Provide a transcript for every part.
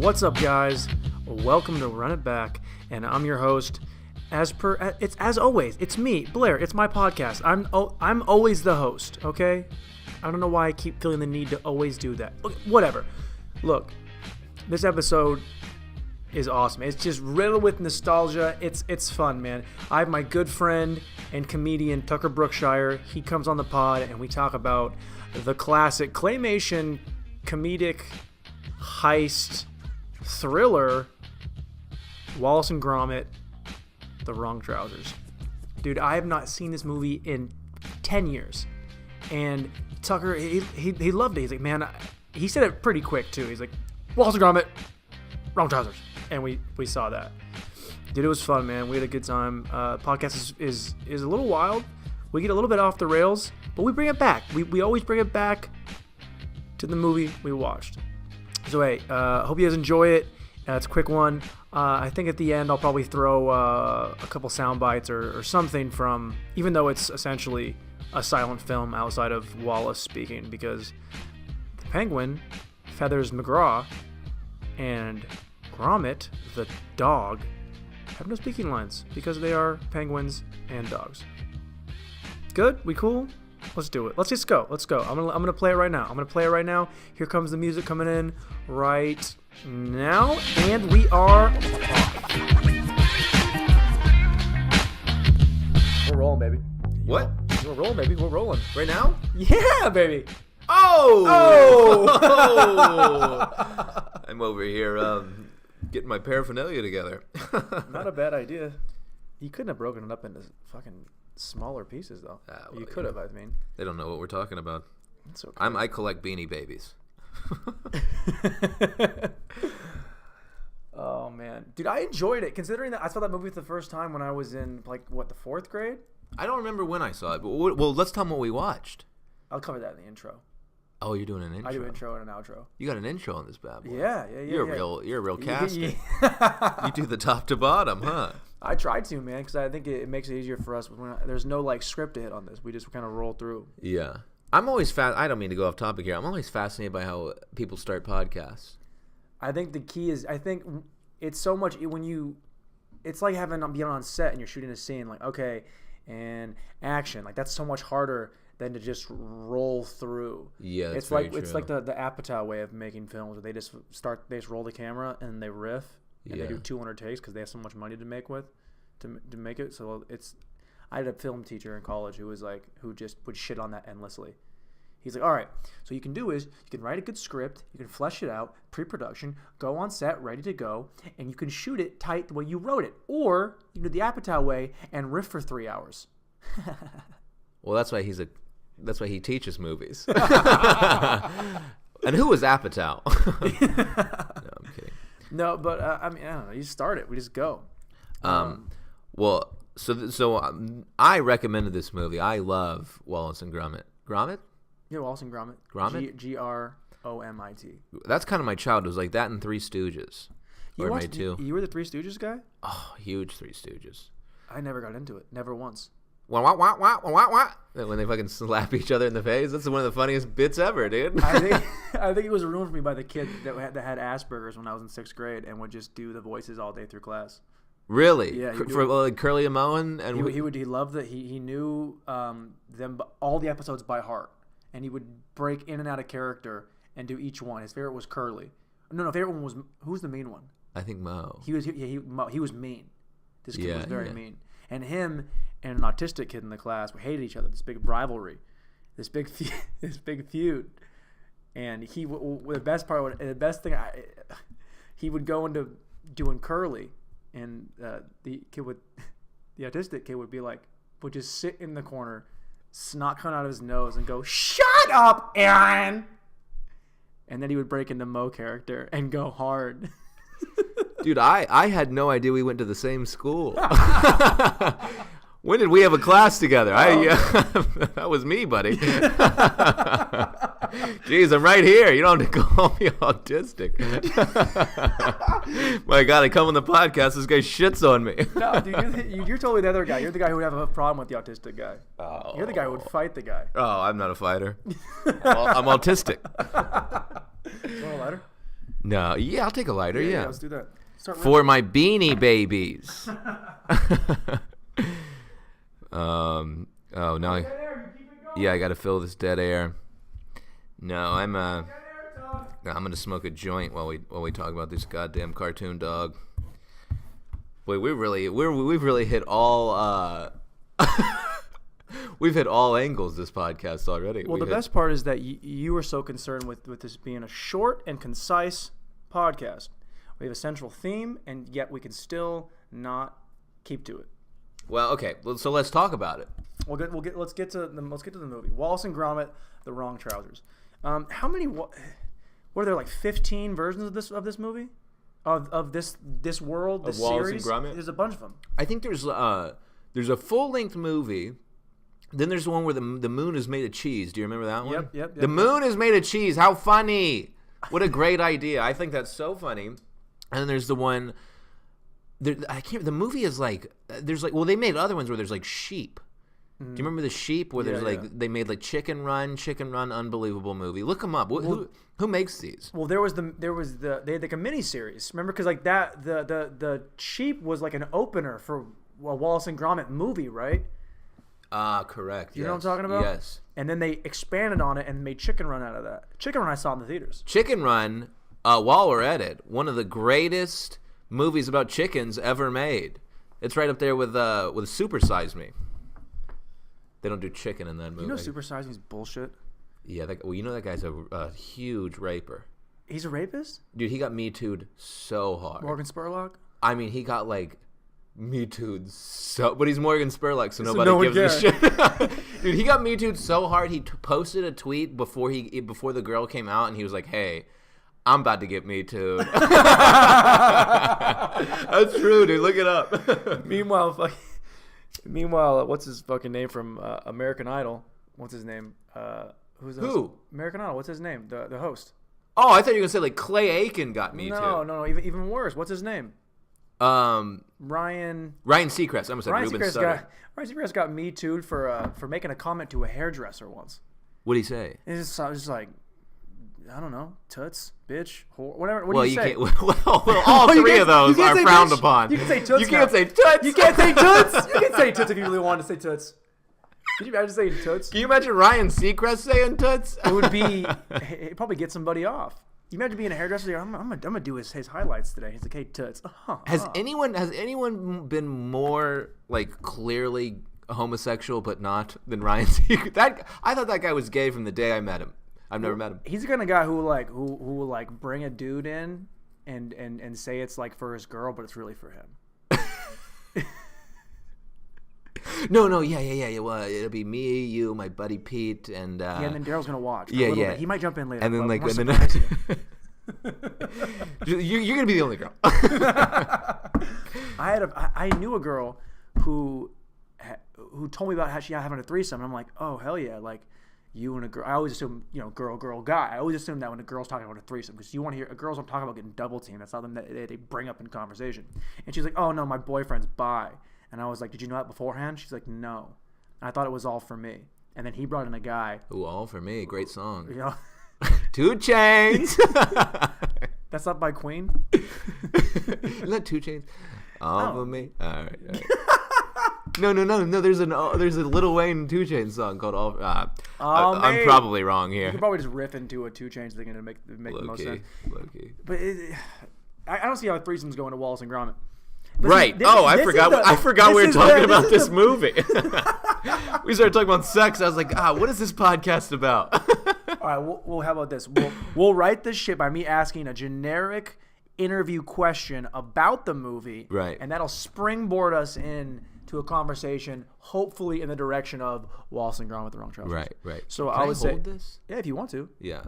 What's up, guys? Welcome to Run It Back, and I'm your host. As always, it's me, Blair. It's my podcast. I'm always the host. Okay, I don't know why I keep feeling the need to always do that. Whatever. Look, this episode is awesome. It's just riddled with nostalgia. It's fun, man. I have my good friend and comedian Tucker Brookshire. He comes on the pod, and we talk about the classic claymation comedic heist thriller Wallace and Gromit, The Wrong Trousers. Dude, I have not seen this movie in 10 years. And Tucker, he loved it. He's like, man, he said it pretty quick too. He's like, Wallace and Gromit, Wrong Trousers. And we saw that. Dude, it was fun, man. We had a good time. Podcast is a little wild. We get a little bit off the rails, but we bring it back. We always bring it back to the movie we watched. So hey, hope you guys enjoy it. It's a quick one. I think at the end I'll probably throw a couple sound bites or something from, even though it's essentially a silent film outside of Wallace speaking, because the penguin, Feathers McGraw, and Gromit, the dog, have no speaking lines because they are penguins and dogs. Good? We cool? Let's do it. Let's just go. Let's go. I'm gonna play it right now. Here comes the music coming in right now, and we are off. We're rolling, baby. What? We're rolling, baby. We're rolling. Right now? Yeah, baby. Oh! I'm over here getting my paraphernalia together. Not a bad idea. You couldn't have broken it up into fucking smaller pieces, though. Well, you could have, I mean. They don't know what we're talking about. It's okay. I collect Beanie Babies. Oh, man. Dude, I enjoyed it, considering that I saw that movie for the first time when I was in, the 4th grade? I don't remember when I saw it, but well, let's tell them what we watched. I'll cover that in the intro. Oh, you're doing an intro. I do an intro and an outro. You got an intro on this bad boy. Yeah. You're a real casket. You do the top to bottom, huh? I try to, man, because I think it makes it easier for us. There's no script to hit on this. We just kind of roll through. Yeah. I'm always I don't mean to go off topic here. I'm always fascinated by how people start podcasts. I think the key is, it's so much it's like being on set and you're shooting a scene, like, okay, and action. Like, that's so much harder than to just roll through. Yeah, it's like the Apatow way of making films, where they just roll the camera and they riff and they do 200 takes because they have so much money to make it. So I had a film teacher in college who just would shit on that endlessly. He's like, all right, so you can do is you can write a good script, you can flesh it out, pre-production, go on set, ready to go, and you can shoot it tight the way you wrote it. Or you can do the Apatow way and riff for 3 hours. Well, that's why he teaches movies. And who was Apatow? No, I'm kidding. No, but I don't know. You start it. We just go. Well, so I recommended this movie. I love Wallace and Gromit. Gromit? Yeah, Wallace and Gromit. Gromit? Gromit. That's kind of my childhood. It was like that and Three Stooges. You were the Three Stooges guy? Oh, huge Three Stooges. I never got into it. Never once. Wah, wah, wah, wah, wah, wah. When they fucking slap each other in the face. That's one of the funniest bits ever, dude. I think it was ruined for me by the kid that had Asperger's when I was in 6th grade and would just do the voices all day through class. Really? Yeah. For Curly and Moen? And he loved that. He knew them, all the episodes by heart. And he would break in and out of character and do each one. His favorite was Curly. No, favorite one was, who's the mean one? I think Mo. He was mean. This kid was very mean. And him and an autistic kid in the class hated each other. This big rivalry, this big feud. And he would go into doing Curly, and the autistic kid would just sit in the corner, snot coming out of his nose, and go, "Shut up, Aaron!" And then he would break into Mo character and go hard. Dude, I had no idea we went to the same school. When did we have a class together? That was me, buddy. Jeez, I'm right here. You don't have to call me autistic. My God, I come on the podcast. This guy shits on me. No, dude, you're totally the other guy. You're the guy who would have a problem with the autistic guy. Oh. You're the guy who would fight the guy. Oh, I'm not a fighter. I'm autistic. You want a lighter? No, yeah, I'll take a lighter. Yeah, let's do that. For my beanie babies. Oh no. Yeah, I got to fill this dead air. No, I'm gonna smoke a joint while we talk about this goddamn cartoon dog. Boy, we've really hit all we've hit all angles this podcast already. Well, the best part is that you were so concerned with this being a short and concise podcast. We have a central theme, and yet we can still not keep to it. Well, okay. So let's talk about it. Let's get to the movie. Wallace and Gromit, The Wrong Trousers. How many? What are there, like 15 versions of this movie? Of this world, this Wallace series? and Gromit? There's a bunch of them. I think there's a full-length movie. Then there's the one where the moon is made of cheese. Do you remember that one? Yep. The moon is made of cheese. How funny! What a great idea. I think that's so funny. And then there's the one. The movie is like. They made other ones where there's like sheep. Do you remember the sheep where they made like Chicken Run, unbelievable movie. Look them up. Who makes these? Well, they had like a mini series. Remember, because like that the sheep was like an opener for a Wallace and Gromit movie, right? Correct. You know what I'm talking about? Yes. And then they expanded on it and made Chicken Run out of that. Chicken Run I saw in the theaters. Chicken Run, while we're at it, one of the greatest movies about chickens ever made. It's right up there with Super Size Me. They don't do chicken in that movie. You know Super Size Me's bullshit? Yeah, you know that guy's a huge raper. He's a rapist? Dude, he got Me Too'd so hard. Morgan Spurlock? I mean, he got like Me Too'd so... But he's Morgan Spurlock, so nobody gives a shit. Dude, he got Me Too'd so hard, he posted a tweet before the girl came out, and he was like, hey... I'm about to get Me Too'd. That's true, dude. Look it up. Meanwhile, what's his fucking name from American Idol? What's his name? Who? American Idol. What's his name? The host. Oh, I thought you were gonna say like Clay Aiken got Me Too. No. Even worse. What's his name? Ryan Seacrest. I almost said Ruben Sutter. Ryan Seacrest got Me Too'd for making a comment to a hairdresser once. What'd he say? It's just like, I don't know, toots, bitch, whore, whatever. What well, do you say? All three of those are frowned upon. You can say toots. You can't say toots. You can't say toots. You can say toots if you really want to say toots. Can you imagine saying toots? Can you imagine Ryan Seacrest saying toots? It'd probably get somebody off. You imagine being a hairdresser. I'm gonna do his highlights today. He's like, hey, toots. Has anyone been more like clearly homosexual but not than Ryan Seacrest? I thought that guy was gay from the day I met him. I've never met him. He's the kind of guy who will like bring a dude in and say it's like for his girl, but it's really for him. No, yeah. Well, it'll be me, you, my buddy Pete, and and then Daryl's gonna watch. Yeah. He might jump in later. And then you're gonna be the only girl. I knew a girl who told me about how she having a threesome, and I'm like, oh hell yeah, like. You and a girl. I always assume, girl, guy. I always assume that when a girl's talking about a threesome, because you want to hear girls don't talk about getting double teamed. That's something that they bring up in conversation. And she's like, "Oh no, my boyfriend's bi." And I was like, "Did you know that beforehand?" She's like, "No." And I thought it was all for me. And then he brought in a guy. Ooh, All For Me, great song. 2 Chainz. That's not by Queen. Isn't that 2 Chainz? All For Me. All right. No. There's a Lil Wayne 2 Chainz song called All. I'm probably wrong here. You could probably just riff into a 2 Chainz thing and make the most sense. Low key. But I don't see how threesomes go into Wallace and Gromit. Right. I forgot we were talking about this movie. We started talking about sex. I was like, what is this podcast about? All right. Well, how about this? We'll write this shit by me asking a generic interview question about the movie. Right. And that'll springboard us in to a conversation, hopefully in the direction of Wallace and Gromit, The Wrong Trousers. Right. So Can I would say, hold this? Yeah, if you want to. Yeah.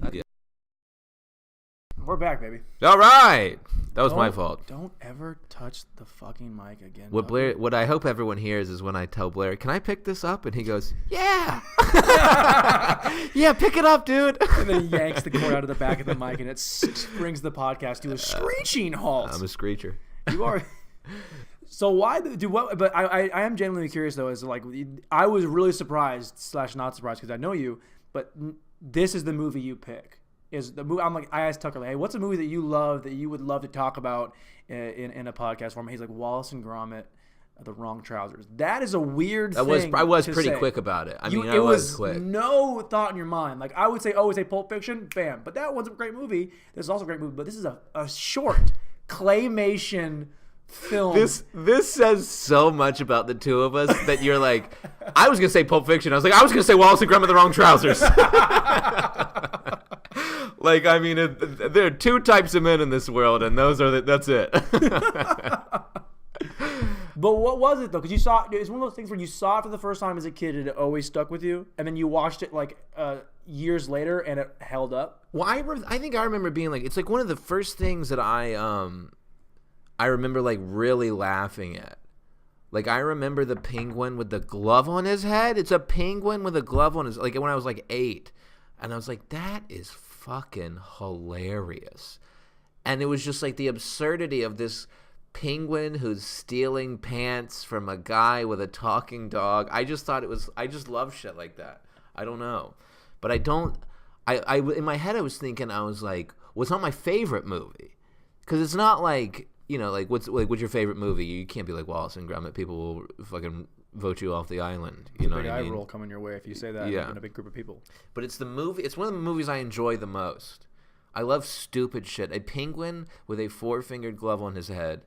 We're back, baby. All right. That was my fault. Don't ever touch the fucking mic again. What I hope everyone hears is when I tell Blair, "Can I pick this up?" and he goes, "Yeah." Yeah, pick it up, dude. And then he yanks the cord out of the back of the mic, and it brings the podcast to a screeching halt. I'm a screecher. You are. So why do what? But I am genuinely curious though. Is like I was really surprised / not surprised because I know you, but this is the movie you pick. is the movie. I'm like, I asked Tucker, like, hey, what's a movie that you love that you would love to talk about in a podcast form? He's like, Wallace and Gromit, The Wrong Trousers. That is a weird thing. I was to pretty say. quick about it. I mean, It I was quick. no thought in your mind. Like, I would say, Pulp Fiction, bam. But that one's a great movie. This is also a great movie. But this is a short claymation film. This says so much about the two of us that you're like, I was gonna say Pulp Fiction. I was gonna say Wallace and Gromit, The Wrong Trousers. Like, I mean, there are two types of men in this world, and that's it. But what was it though? Because you saw it's one of those things where you saw it for the first time as a kid and it always stuck with you, and then you watched it like years later and it held up. Well, I think I remember being like, it's like one of the first things that I remember like really laughing at. Like, I remember the penguin with the glove on his head. It's a penguin with a glove on his, like, when I was like 8, and I was like, that is fucking hilarious. And it was just like the absurdity of this penguin who's stealing pants from a guy with a talking dog. I just love shit like that. I don't know. But I in my head I was thinking, I was like, well, it's not my favorite movie. Because it's not like, you know, like what's your favorite movie? You can't be like Wallace and Gromit. People will fucking vote you off the island. You know what I mean? Big eye roll coming your way if you say that in a big group of people. But it's one of the movies I enjoy the most. I love stupid shit. A penguin with a 4-fingered glove on his head.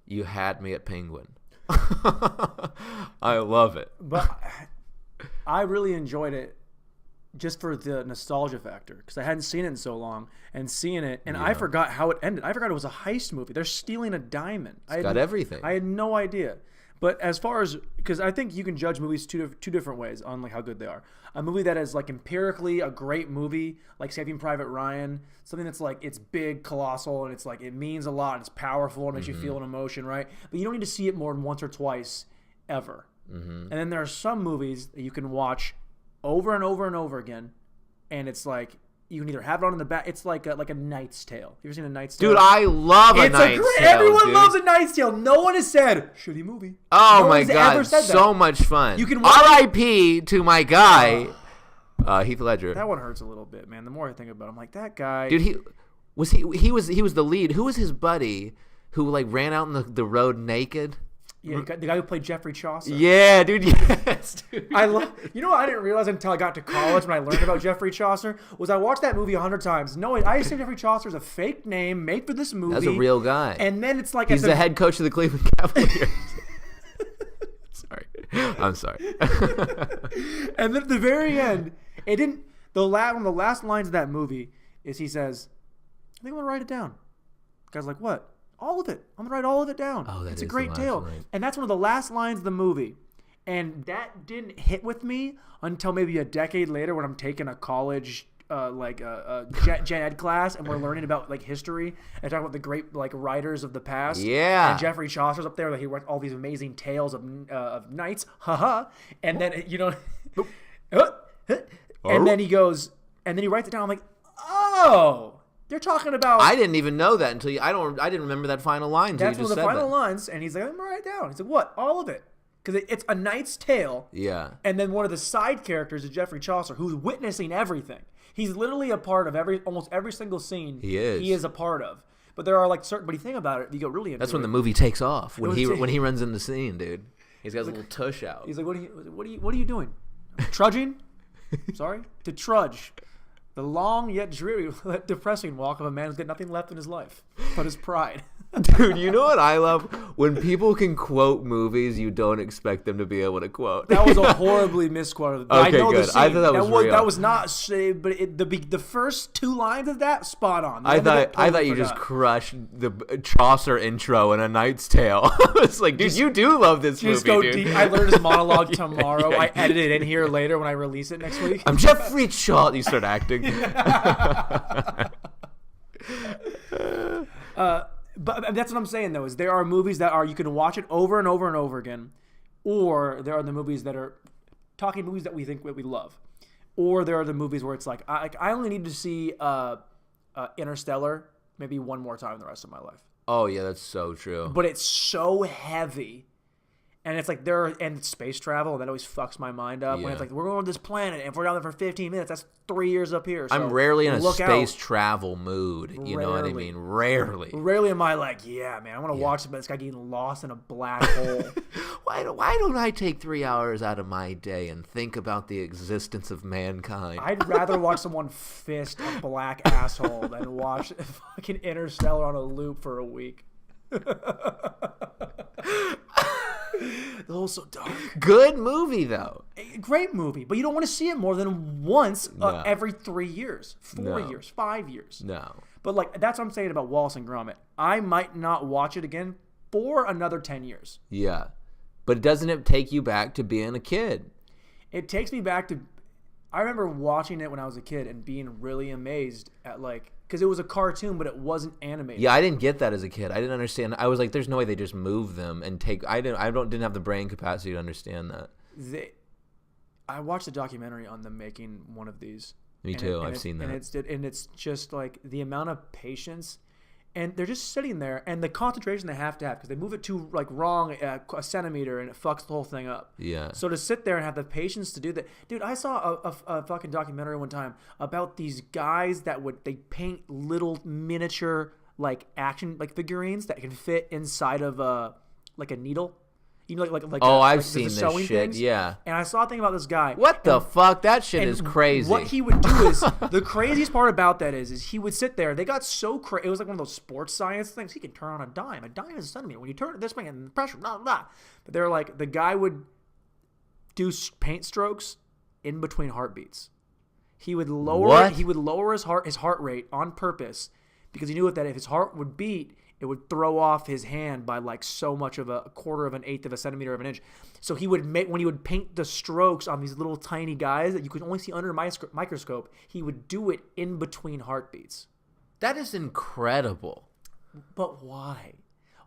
You had me at penguin. I love it. But I really enjoyed it just for the nostalgia factor, because I hadn't seen it in so long, and seeing it, and I forgot how it ended. I forgot it was a heist movie. They're stealing a diamond. It's got everything. I had no idea. But as far as, because I think you can judge movies two different ways on like how good they are. A movie that is like empirically a great movie, like Saving Private Ryan, something that's like, it's big, colossal, and it's like, it means a lot, and it's powerful, and makes you feel an emotion, right? But you don't need to see it more than once or twice ever. And then there are some movies that you can watch over and over and over again, and it's like, you can either have it on in the back. It's like a Knight's Tale. You ever seen A Knight's Tale? Dude, I love A Knight's Tale. Everyone loves A Knight's Tale. No one has said shitty movie. Oh my god, so much fun. You can R.I.P. to my guy, Heath Ledger. That one hurts a little bit, man. The more I think about it, I'm like, that guy. Dude, he was the lead. Who was his buddy who like ran out on the road naked? Yeah, the guy who played Geoffrey Chaucer. Yeah, dude. Yes, dude. You know what I didn't realize until I got to college when I learned about Geoffrey Chaucer was I watched that movie 100 times. No, I assumed Geoffrey Chaucer is a fake name made for this movie. That's a real guy. And then it's like he's the head coach of the Cleveland Cavaliers. Sorry, I'm sorry. And then at the very end, it didn't. One of the last lines of that movie is he says, "I think I'm gonna write it down." The guy's like, "What?" All of it. I'm going to write all of it down. Oh, it's a great tale. Line. And that's one of the last lines of the movie. And that didn't hit with me until maybe a decade later when I'm taking a college gen ed class and we're learning about like history and talking about the great like writers of the past. Yeah. And Geoffrey Chaucer's up there. Like, he wrote all these amazing tales of knights. Haha. And then, you know, and then he goes, and then he writes it down. I'm like, oh. They're talking about. I didn't even know that until I didn't remember that final line. Until that's you just one of the said final lines, and he's like, "I'm gonna write it down." He's like, "What? All of it?" Because it's a knight's tale. Yeah. And then one of the side characters is Geoffrey Chaucer, who's witnessing everything. He's literally a part of almost every single scene. He is a part of. But there are like certain. But you think about it, you go really into That's when it. The movie takes off. When he runs in the scene, dude. He's got his little tush out. He's like, "What are you doing? Trudging? Sorry, to trudge." The long yet dreary, depressing walk of a man who's got nothing left in his life but his pride. Dude, you know what I love? When people can quote movies you don't expect them to be able to quote. That was a horribly misquoted. Okay, good. I thought that was real. That was not saved, but the first 2 lines of that, spot on. I thought you just crushed the Chaucer intro in A Knight's Tale. It's like, dude, you do love this movie, just go dude. deep. I learned his monologue tomorrow. I edit it in here later when I release it next week. I'm Geoffrey Chaucer. You start acting. But that's what I'm saying, though, is there are movies that you can watch it over and over and over again, or there are the movies that are talking movies that we think that we love, or there are the movies where it's like I only need to see Interstellar maybe one more time the rest of my life. Oh yeah, that's so true. But it's so heavy, And it's like and space travel, and that always fucks my mind up. When it's like, we're going to this planet, and if we're down there for 15 minutes, that's 3 years up here. So I'm rarely in a space travel mood. You know what I mean? Rarely. Rarely am I like, yeah, man, I want to watch this guy getting lost in a black hole. Why don't I take 3 hours out of my day and think about the existence of mankind? I'd rather watch someone fist a black asshole than watch fucking Interstellar on a loop for a week. The hole's so dark. Good movie, though. Great movie, but you don't want to see it more than once every 3 years, 4 years, 5 years. No. But like that's what I'm saying about Wallace and Gromit. I might not watch it again for another 10 years. Yeah. But doesn't it take you back to being a kid? It takes me back to... I remember watching it when I was a kid and being really amazed at like... Because it was a cartoon, but it wasn't animated. Yeah, I didn't get that as a kid. I didn't understand. I was like, "There's no way they just move them and take." I didn't have the brain capacity to understand that. I watched a documentary on them making one of these. Me too. I've seen that. And it's just like the amount of patience, and they're just sitting there, and the concentration they have to have because they move it too like wrong a centimeter, and it fucks the whole thing up. Yeah. So to sit there and have the patience to do that, dude. I saw a fucking documentary one time about these guys that they paint little miniature like action like figurines that can fit inside of like a needle. You know, I've seen this shit. Things. Yeah. And I saw a thing about this guy. What the fuck? That shit is crazy. What he would do is the craziest part about that is he would sit there. They got so crazy. It was like one of those sports science things. He can turn on a dime. A dime is a centimeter. When you turn it this way, and the pressure, blah blah. But they're like the guy would do paint strokes in between heartbeats. He would lower. He would lower his heart rate on purpose because he knew that if his heart would beat, it would throw off his hand by like so much of a quarter of an eighth of a centimeter of an inch. So he would when he would paint the strokes on these little tiny guys that you could only see under a microscope, he would do it in between heartbeats. That is incredible. But why?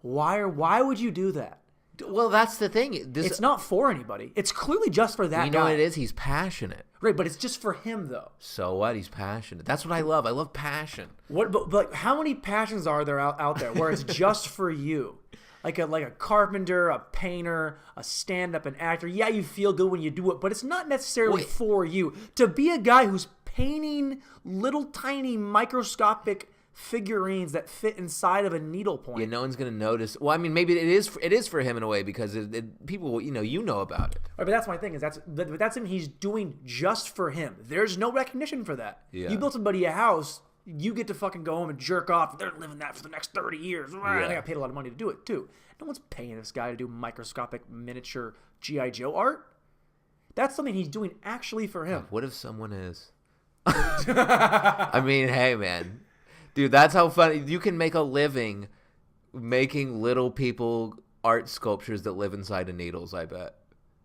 Why would you do that? Well, that's the thing. It's not for anybody. It's clearly just for that guy. You know what it is? He's passionate. Right, but it's just for him, though. So what? He's passionate. That's what I love. I love passion. But like, how many passions are there out there where it's just for you? Like a carpenter, a painter, a stand-up, an actor. Yeah, you feel good when you do it, but it's not necessarily for you. To be a guy who's painting little tiny microscopic figurines that fit inside of a needle point. Yeah, no one's gonna notice. Well, I mean, maybe it is for him in a way because people, you know about it. Right, but that's my thing is that's something he's doing just for him. There's no recognition for that. Yeah. You built somebody a house, you get to fucking go home and jerk off. They're living that for the next 30 years. Yeah. They got paid a lot of money to do it too. No one's paying this guy to do microscopic miniature G.I. Joe art. That's something he's doing actually for him. What if someone is? I mean, hey man. Dude, that's how funny. You can make a living making little people art sculptures that live inside of needles, I bet.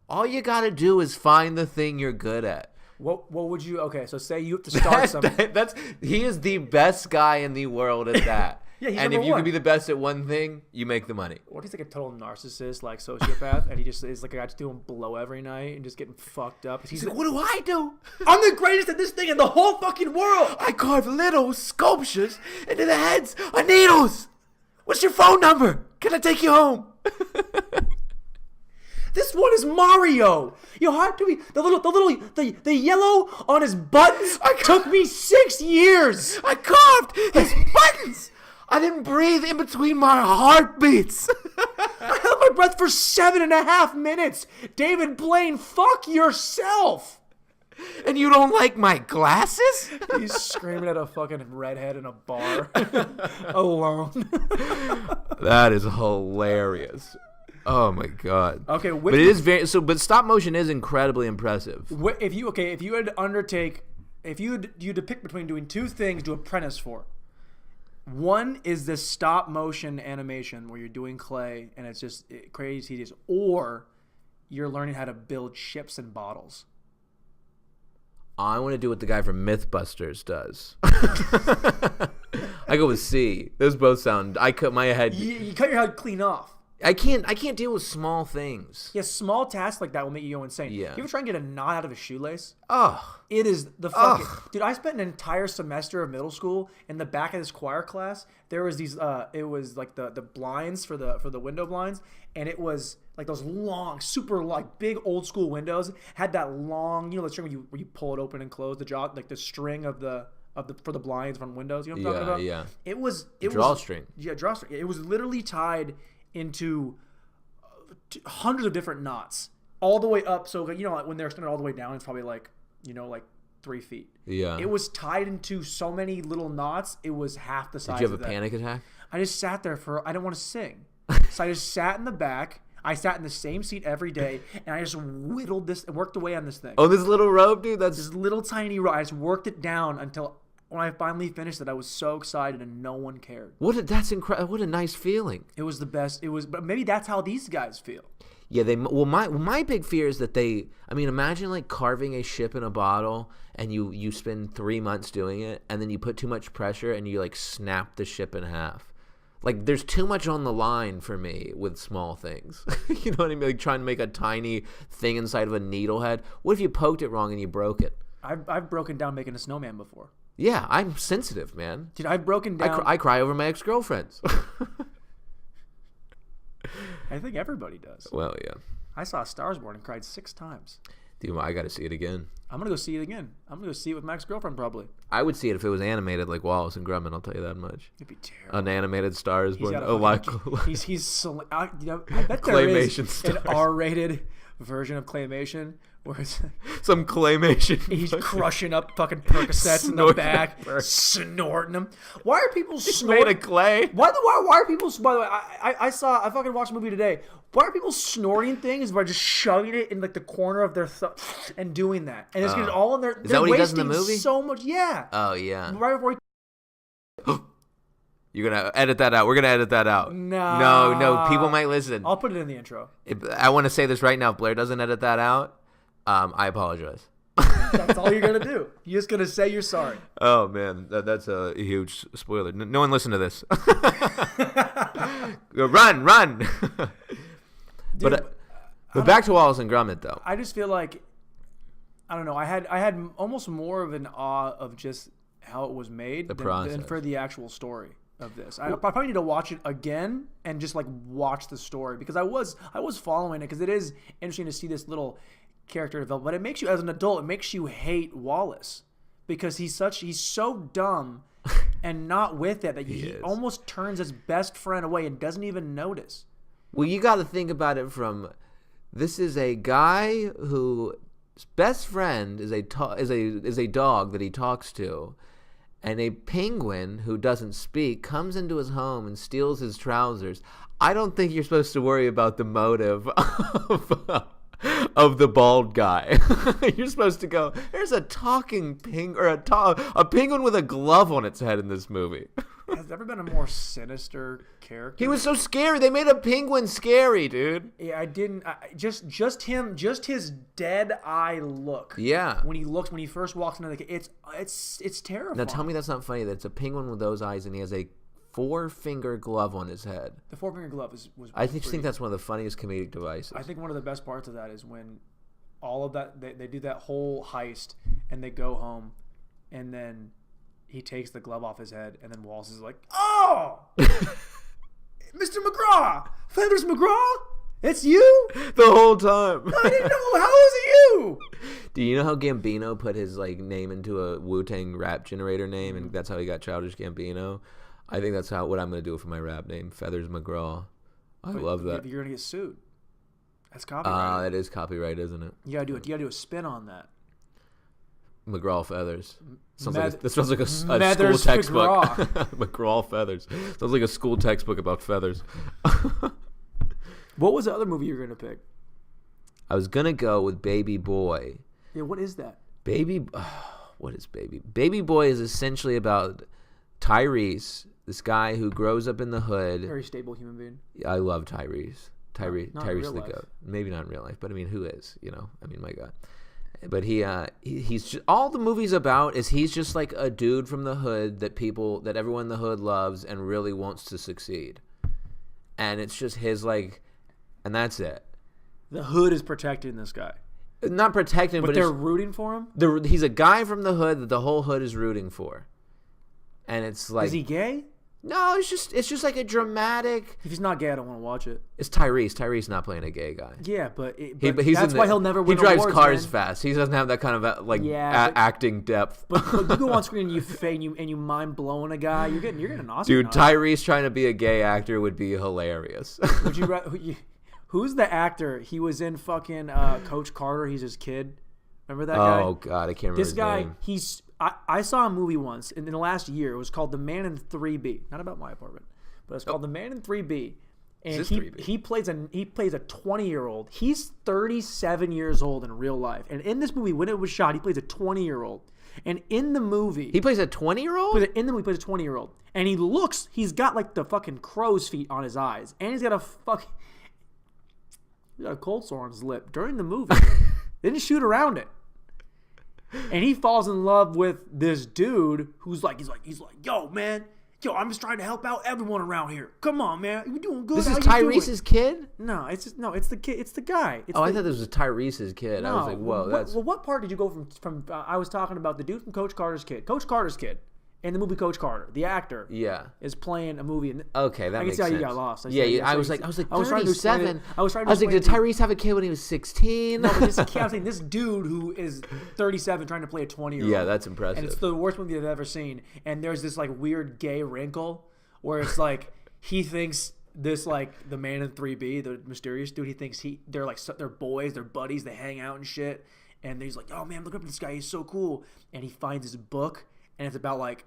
All you got to do is find the thing you're good at. What would you... Okay, so say you have to start something. He is the best guy in the world at that. Yeah, he's and if you can be the best at one thing, you make the money. What if he's like a total narcissist, like sociopath, and he just is like a guy just doing blow every night and just getting fucked up? He's like, what do I do? I'm the greatest at this thing in the whole fucking world. I carve little sculptures into the heads of needles. What's your phone number? Can I take you home? This one is Mario. You hard to be the yellow on his buttons. Took me 6 years. I carved his buttons. I didn't breathe in between my heartbeats. I held my breath for 7.5 minutes. David Blaine, fuck yourself. And you don't like my glasses? He's screaming at a fucking redhead in a bar. Alone. That is hilarious. Oh my god. Okay, but it is but stop motion is incredibly impressive. If you had to pick between doing two things to apprentice for. One is this stop motion animation where you're doing clay and it's just crazy tedious, or you're learning how to build ships and bottles. I want to do what the guy from Mythbusters does. I go with C. Those both sound. I cut my head. You cut your head clean off. I can't deal with small things. Yeah, small tasks like that will make you go insane. Yeah. You ever try and get a knot out of a shoelace? Oh, It is the fucking dude. I spent an entire semester of middle school in the back of this choir class. There was these. It was like the blinds for the window blinds, and it was like those long, super like big old school windows. Had that long, the string where you pull it open and close the jaw, like the string of the for the blinds on windows. You know what I'm talking about? Yeah. It was drawstring. Yeah, drawstring. It was literally tied into hundreds of different knots all the way up. So like when they're extended all the way down, it's probably like 3 feet. Yeah. It was tied into so many little knots. It was half the size. Did you have of a panic attack? I just sat there I didn't want to sing, so I just sat in the back. I sat in the same seat every day, and I just whittled this and worked away on this thing. Oh, this little rope, dude. That's This little tiny rope. I just worked it down until when I finally finished it, I was so excited and no one cared. that's incredible. What a nice feeling. It was the best. But maybe that's how these guys feel. Yeah, my big fear is that imagine like carving a ship in a bottle and you spend 3 months doing it and then you put too much pressure and you like snap the ship in half. Like there's too much on the line for me with small things. You know what I mean? Like trying to make a tiny thing inside of a needle head. What if you poked it wrong and you broke it? I've broken down making a snowman before. Yeah, I'm sensitive, man. Dude, I've broken down. I cry over my ex-girlfriends. I think everybody does. Well, yeah. I saw Stars Born and cried 6 times. Dude, I got to see it again. I'm going to go see it again. I'm going to go see it with my ex-girlfriend probably. I would see it if it was animated like Wallace and Gromit, I'll tell you that much. It'd be terrible. Unanimated Stars Born. I bet there is an R-rated version of claymation where it's some claymation. He's crushing up fucking Percocets in the back, snorting them. Why are people snorting? Made of clay. Why are people? By the way, I fucking watched a movie today. Why are people snorting things by just shoving it in like the corner of their and doing that? And it's getting all in there. Is that what he does in the movie? So much, yeah. Oh yeah. Right before You're going to edit that out. We're going to edit that out. No. People might listen. I'll put it in the intro. I want to say this right now. If Blair doesn't edit that out, I apologize. That's all you're going to do. You're just going to say you're sorry. Oh, man. That's a huge spoiler. No one listen to this. Run. Dude, but back to Wallace and Gromit, though. I just feel like, I don't know, I had almost more of an awe of just how it was made than for the actual story of this. I probably need to watch it again and just like watch the story because I was following it because it is interesting to see this little character develop. But it makes you, as an adult, it makes you hate Wallace because he's so dumb and not with it that he almost turns his best friend away and doesn't even notice. Well, you got to think about it from this is a guy whose best friend is a dog that he talks to. And a penguin who doesn't speak comes into his home and steals his trousers. I don't think you're supposed to worry about the motive of the bald guy. You're supposed to go, there's a talking a penguin with a glove on its head in this movie. Has there ever been a more sinister character? He was so scary. They made a penguin scary, dude. Yeah, I didn't. Just his dead eye look. Yeah. When he first walks into the it's terrifying. Now tell me that's not funny. That it's a penguin with those eyes and he has a 4-finger glove on his head. The 4-finger glove was I think that's one of the funniest comedic devices. I think one of the best parts of that is when all of that they do that whole heist and they go home and then he takes the glove off his head and then Wallace is like, "Oh, Mr. McGraw, Feathers McGraw, it's you?" The whole time. I didn't know. How is it you? Do you know how Gambino put his like name into a Wu-Tang rap generator name and that's how he got Childish Gambino? I think that's what I'm going to do for my rap name, Feathers McGraw. I love that. You're going to get sued. That's copyright. That is copyright, isn't it? You got to do a spin on that. McGraw Feathers. That sounds like a school textbook. McGraw Feathers. Sounds like a school textbook about feathers. What was the other movie you were going to pick? I was going to go with Baby Boy. Yeah, what is that? What is Baby? Baby Boy is essentially about Tyrese, this guy who grows up in the hood. Very stable human being. I love Tyrese. Tyrese the life. goat. Maybe not in real life, but I mean, who is? I mean, my God. But he's just, all the movie's about is he's just like a dude from the hood that everyone in the hood loves and really wants to succeed. and it's just his like, and that's it. The hood is protecting this guy. Not protecting, but they're rooting for him. He's a guy from the hood that the whole hood is rooting for, and it's like, is he gay? No, it's just like a dramatic. If he's not gay, I don't want to watch it. It's Tyrese. Tyrese not playing a gay guy. Yeah, but that's why he'll never win. He drives awards, cars man. fast. He doesn't have that kind of acting depth. But you go on screen and you fake and you mind blowing a guy. You're getting an Oscar. Dude, Tyrese trying to be a gay actor would be hilarious. Would you? Who's the actor? He was in fucking Coach Carter. He's his kid. Remember that guy? Oh God, I can't remember his name. He's. I saw a movie once in the last year. It was called The Man in 3B. Not about my apartment, but it's called The Man in 3B. And he plays a 20-year-old. He's 37 years old in real life. And in this movie, when it was shot, he plays a 20-year-old. And in the movie, he plays a 20-year-old. In the movie, he plays a 20-year-old. And he's got like the fucking crow's feet on his eyes, and he's got a cold sore on his lip during the movie. They didn't shoot around it. And he falls in love with this dude who's like, he's like, yo, man, I'm just trying to help out everyone around here. Come on, man, you doing good. This is Tyrese's kid? No, it's the kid. It's the guy. I thought this was Tyrese's kid. I was like, whoa, what part did you go from? I was talking about the dude from Coach Carter's kid. Coach Carter's kid. In the movie Coach Carter, the actor is playing a movie. Okay, that makes sense. I can see how you got lost. I was like 37. I was trying to like, did Tyrese have a kid when he was 16? No, but I'm saying this dude who is 37 trying to play a 20-year-old. Yeah, that's impressive. And it's the worst movie I've ever seen. And there's this like weird gay wrinkle where it's like he thinks this like the Man in 3B, the mysterious dude, he thinks they're boys, they're buddies, they hang out and shit. And he's like, oh man, look up at this guy, he's so cool. And he finds his book, and it's about like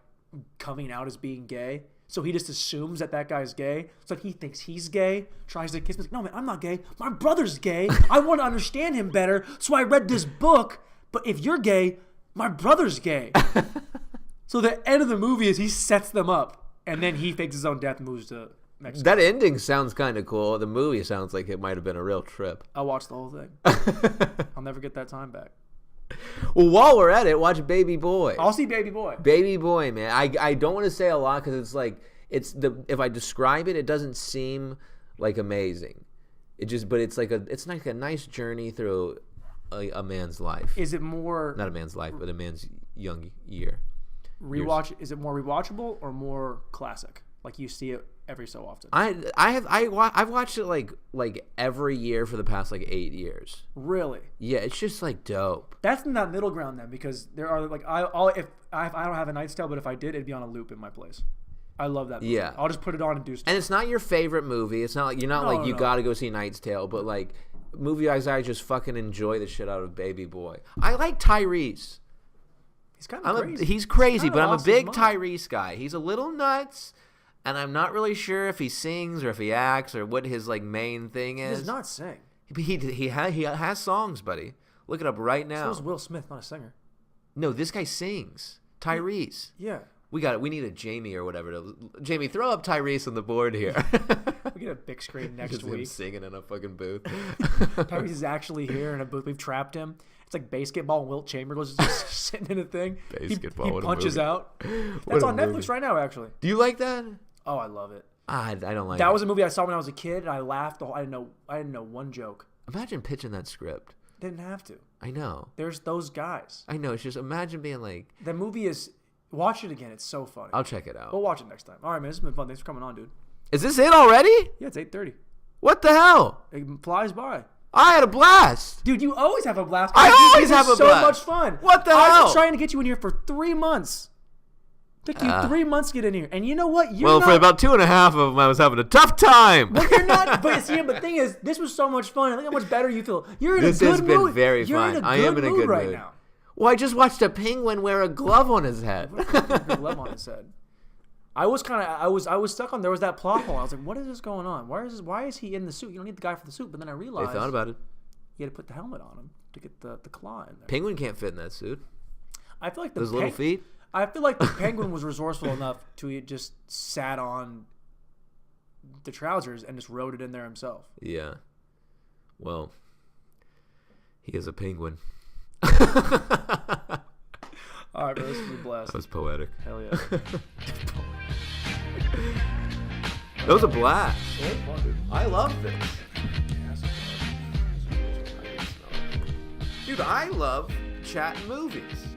coming out as being gay. So he just assumes that guy's gay. So he thinks he's gay, tries to kiss me. Like, no man, I'm not gay. My brother's gay. I want to understand him better. So I read this book. But if you're gay, my brother's gay. So the end of the movie is he sets them up, and then he fakes his own death and moves to Mexico. That ending sounds kind of cool. The movie sounds like it might have been a real trip. I'll watch the whole thing. I'll never get that time back. Well, while we're at it, watch Baby Boy. I'll see Baby Boy. Baby Boy, man. I don't want to say a lot because it's like if I describe it, it doesn't seem like amazing. But it's like a nice journey through a man's life. Is it more not a man's life, but a man's young year? Is it more rewatchable or more classic? Like you see it every so often. I've watched it like every year for the past like 8 years. Really? Yeah, it's just like dope. That's not middle ground then, because there are like I don't have a Night's Tale, but if I did, it'd be on a loop in my place. I love that movie. Yeah, I'll just put it on and do stuff. And it's not your favorite movie. It's not like you gotta go see Night's Tale, but like movie I just fucking enjoy the shit out of Baby Boy. I like Tyrese. He's kind of crazy. He's crazy, but I'm a big Tyrese guy. He's a little nuts. And I'm not really sure if he sings or if he acts or what his like main thing is. He does not sing. He has songs, buddy. Look it up right now. So is Will Smith, not a singer. No, this guy sings. Tyrese. Yeah. We need a Jamie or whatever. Jamie, throw up Tyrese on the board here. We get a big screen next week. Him singing in a fucking booth. Tyrese is actually here in a booth. We've trapped him. It's like basketball and Wilt Chamberlain just sitting in a thing. Basketball. He punches out. That's on Netflix right now, actually. Do you like that? Oh, I love it. I don't like it. That was a movie I saw when I was a kid, and I laughed. I didn't know one joke. Imagine pitching that script. Didn't have to. I know. There's those guys. I know. It's just imagine being like. The movie is. Watch it again. It's so funny. I'll check it out. We'll watch it next time. All right, man. This has been fun. Thanks for coming on, dude. Is this it already? Yeah, it's 8:30. What the hell? It flies by. I had a blast. Dude, you always have a blast. I always have a blast. So much fun. What the hell? I've been trying to get you in here for 3 months. Took you 3 months to get in here. And you know what? For about 2.5 of them, I was having a tough time. Well, you're not. But see, the thing is, this was so much fun. Look how much better you feel. You're in a good mood. This has been very fun. I am in a good mood right now. Well, I just watched a penguin wear a glove on his head. A glove on his head. I was stuck on. There was that plot hole. I was like, what is this going on? Why is he in the suit? You don't need the guy for the suit. But then I realized. I thought about it. You had to put the helmet on him to get the claw in there. Penguin can't fit in that suit. I feel like those little feet. I feel like the penguin was resourceful enough to just sat on the trousers and just wrote it in there himself. Yeah. Well, he is a penguin. All right, bro. This was a blast. That was poetic. Hell yeah. That was a blast. It was fun, dude. I love this. Dude, I love chatting movies.